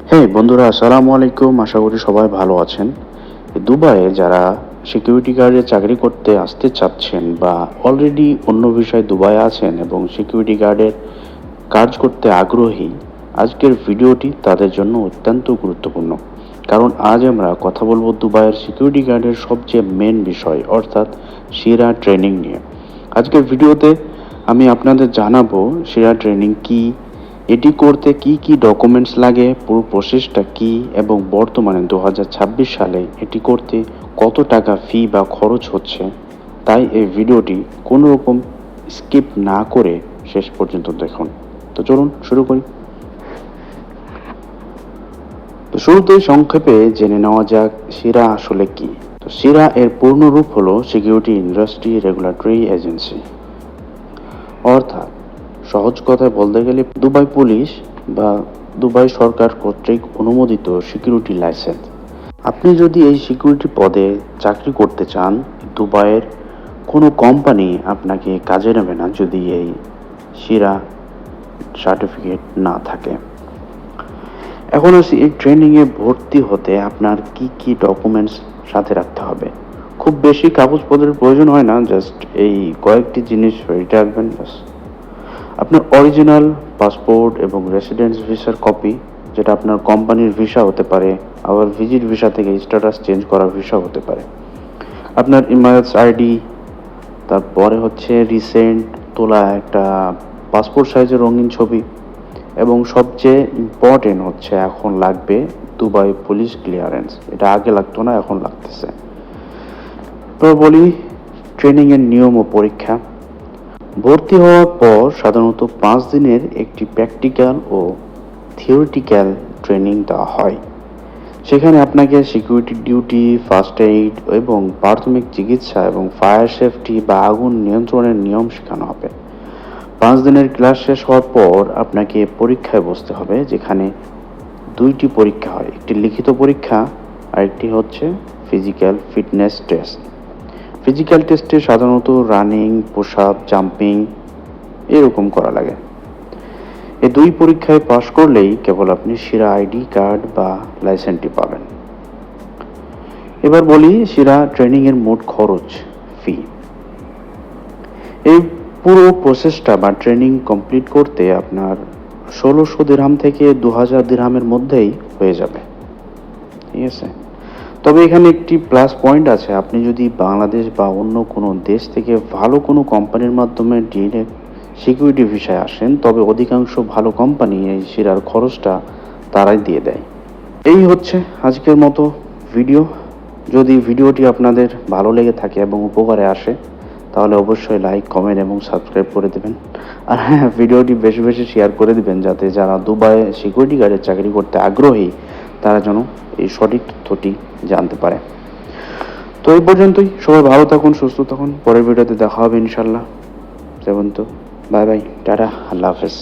হ্যাঁ বন্ধুরা, আসসালামু আলাইকুম। আশা করি সবাই ভালো আছেন। দুবাইয়ে যারা সিকিউরিটি গার্ডে চাকরি করতে আসতে চাচ্ছেন বা অলরেডি অন্য বিষয়ে দুবাইয়ে আছেন এবং সিকিউরিটি গার্ডের কাজ করতে আগ্রহী, আজকের ভিডিওটি তাদের জন্য অত্যন্ত গুরুত্বপূর্ণ। কারণ আজ আমরা কথা বলবো দুবাইয়ের সিকিউরিটি গার্ডের সবচেয়ে মেন বিষয় অর্থাৎ সিরা ট্রেনিং নিয়ে। আজকের ভিডিওতে আমি আপনাদের জানাবো সিরা ট্রেনিং কি, এটি করতে কি কি ডকুমেন্টস লাগে, পুরো প্রসেসটা কি এবং বর্তমানে 2026 সালে এটি করতে কত টাকা ফি বা খরচ হচ্ছে। তাই এই ভিডিওটি কোনো রকম স্কিপ না করে শেষ পর্যন্ত দেখুন। তো চলুন শুরু করি। তো শুরুতেই সংক্ষেপে জেনে নেওয়া যাক সিরা আসলে কি। তো সিরা এর পূর্ণ রূপ হলো সিকিউরিটি ইন্ডাস্ট্রি রেগুলেটরি এজেন্সি, অর্থাৎ সহজ কথায় বলতে গেলে দুবাই পুলিশ বা দুবাই সরকার কর্তৃক অনুমোদিত সিকিউরিটি লাইসেন্স। আপনি যদি এই সিকিউরিটি পদে চাকরি করতে চান, দুবাইয়ের কোনো কোম্পানি আপনাকে কাজে নেবে না যদি এই সিরা সার্টিফিকেট না থাকে। এখন আসি এই ট্রেনিংয়ে ভর্তি হতে আপনার কি কি ডকুমেন্টস সাথে রাখতে হবে। খুব বেশি কাগজপত্রের প্রয়োজন হয় না, জাস্ট এই কয়েকটি জিনিস রেডি রাখবেন ব্যাস। আপনার অরিজিনাল পাসপোর্ট এবং রেসিডেন্স ভিসার কপি, যেটা আপনার কোম্পানির ভিসা হতে পারে, আবার ভিজিট ভিসা থেকে স্ট্যাটাস চেঞ্জ করা ভিসা হতে পারে। আপনার ইমারস আইডি, তারপরে হচ্ছে রিসেন্ট তোলা একটা পাসপোর্ট সাইজের রঙিন ছবি, এবং সবচেয়ে ইম্পর্টেন্ট হচ্ছে এখন লাগবে দুবাই পুলিশ ক্লিয়ারেন্স। এটা আগে লাগতো না, এখন লাগতেছে। তো বলি ট্রেনিংয়ের নিয়ম ও পরীক্ষা। ভর্তি হওয়ার পর সাধারণত 5 দিনের একটি প্র্যাকটিক্যাল ও থিওরিটিক্যাল ট্রেনিং দেওয়া হয়। সেখানে আপনাকে সিকিউরিটি ডিউটি, ফার্স্ট এইড এবং প্রাথমিক চিকিৎসা এবং ফায়ার সেফটি বা আগুন নিয়ন্ত্রণের নিয়ম শেখানো হবে। 5 দিনের ক্লাস শেষ হওয়ার পর আপনাকে পরীক্ষায় বসতে হবে, যেখানে 2টি পরীক্ষা হয়, একটি লিখিত পরীক্ষা আর একটি হচ্ছে ফিজিক্যাল ফিটনেস টেস্ট। ফিজিক্যাল টেস্টে সাধারণত রানিং, পুশ আপ, জাম্পিং এরকম করা লাগে। এই 2 পরীক্ষায় পাশ করলেই কেবল আপনি সিরা আইডি কার্ড বা লাইসেন্সটি পাবেন। এবার বলি সিরা ট্রেনিং এর মোট খরচ, ফি। এই পুরো প্রসেসটা বা ট্রেনিং কমপ্লিট করতে আপনার 1600 দিরহাম থেকে 2000 দিরহামের মধ্যেই হয়ে যাবে। ঠিক আছে, তবে এখানে একটি প্লাস পয়েন্ট আছে। আপনি যদি বাংলাদেশ বা অন্য কোনো দেশ থেকে ভালো কোনো কোম্পানির মাধ্যমে ডিরেক্ট সিকিউরিটি ভিসায় আসেন, তবে অধিকাংশ ভালো কোম্পানি এই সিরার খরচটা তারাই দিয়ে দেয়। এই হচ্ছে আজকের মতো ভিডিও। যদি ভিডিওটি আপনাদের ভালো লেগে থাকে এবং উপকারে আসে, তাহলে অবশ্যই লাইক, কমেন্ট এবং সাবস্ক্রাইব করে দেবেন। আর হ্যাঁ, ভিডিওটি বেশি বেশি শেয়ার করে দিবেন, যাতে যারা দুবাইয়ে সিকিউরিটি গার্ডের চাকরি করতে আগ্রহী তারা যেন এই সঠিক তথ্যটি জানতে পারে। তো এই পর্যন্তই। সবাই ভালো থাকুন, সুস্থ থাকুন। পরের ভিডিওতে দেখা হবে ইনশাল্লাহ। সেবন্ত, বাই বাই, টাটা, আল্লাহ হাফেজ।